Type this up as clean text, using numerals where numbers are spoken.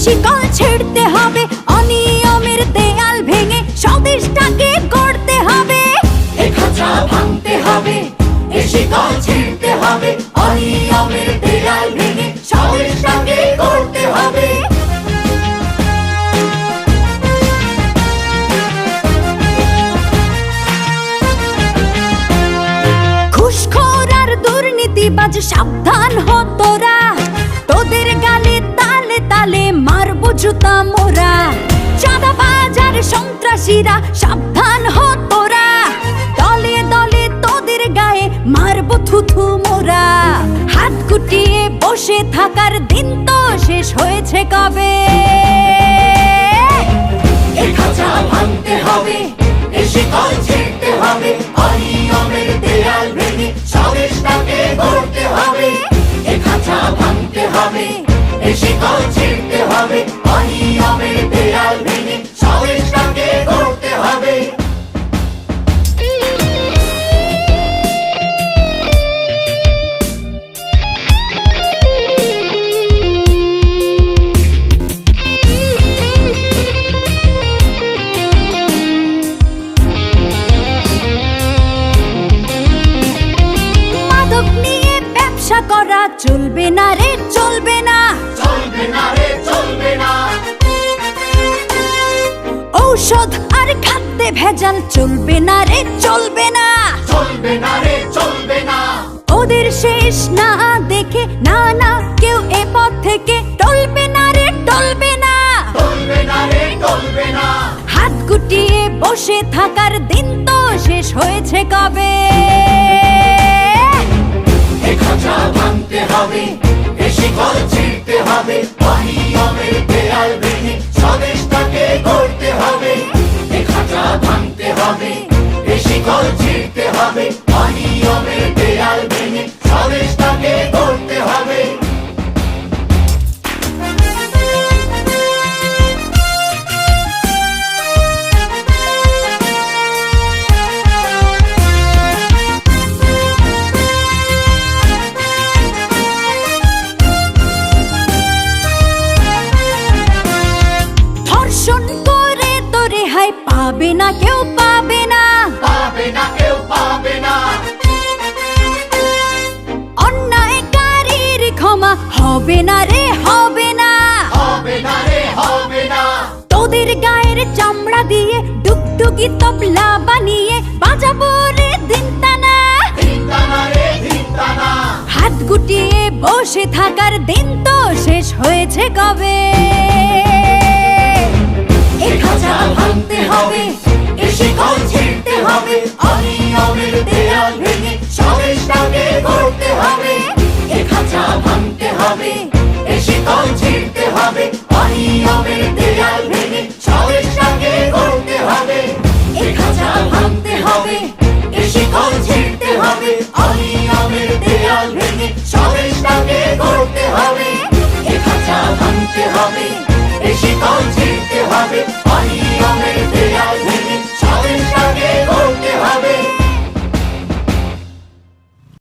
শিকল ছিঁড়তে হবে, অনিয়মের দেয়াল ভেঙে স্বদেশটাকে গড়তে হবে। এ খাঁচা ভাঙতে হবে, এ শিকল ছিঁড়তে হবে, অনিয়মের দেয়াল ভেঙে স্বদেশটাকে গড়তে হবে। ঘুষখোর আর দুর্নীতিবাজ সাবধান হ তোরা, তোদের গালে তালে তালে মারবো জুতা মোরা। চাঁদাবাজ আর সন্ত্রাসীরা সাবধান হ তোরা, দলে দলে তোদের গায়ে মারবো থুথু মোরা। হাত গুটিয়ে বসে থাকার দিন তো শেষ হয়েছে কবে। এ খাঁচা ভাঙতে হবে, এ শিকল ছিঁড়তে হবে, অনিয়মের দেয়াল ভেঙে স্বদেশটাকে গড়তে হবে। এ খাঁচা ভাঙতে হবে, এ শিকল ছিঁড়তে হবে, অনিয়মের দেয়াল ভেঙে স্বদেশটাকে গড়তে হবে। মাদক নিয়ে ব্যবসা করা চলবে না রে, চলবে না, চলবে না রে, চলবে না। ঔষধ আর খাদ্যে ভেজাল চলবে না রে, চলবে না, চলবে না রে, চলবে না। ওদের শেষ না দেখে না না কেউ এ পথ থেকে টলবে না রে, টলবে না। চলবে না রে, চলবে না। হাত গুটিয়ে বসে থাকার দিন তো শেষ হয়েছে কবে। এ খাঁচা ভাঙতে হবে, এ শিকল ছিঁড়তে হবে, অনিয়মের দেয়াল ভেঙে স্বদেশটাকে গড়তে হবে। এ খাঁচা ভাঙতে হবে, এ শিকল ছিঁড়তে হবে, অনিয়মের দেয়াল ভেঙে স্বদেশটাকে গড়তে হবে। ধর্ষণ করে তো রেহাই পাবে না কেউ, পাবে না, পাবে না কেউ, পাবে না। অন্যায়কারীর ক্ষমা হবে না রে, হবে না। হবে না রে, হবে না। তোদের গায়ের চামড়া দিয়ে ডুগডুগি তবলা বানিয়ে বাজাবো রে দিনটানা। ধিনতানা রে, ধিনতানা। হাত গুটিয়ে বসে থাকার দিন তো শেষ হয়েছে কবে।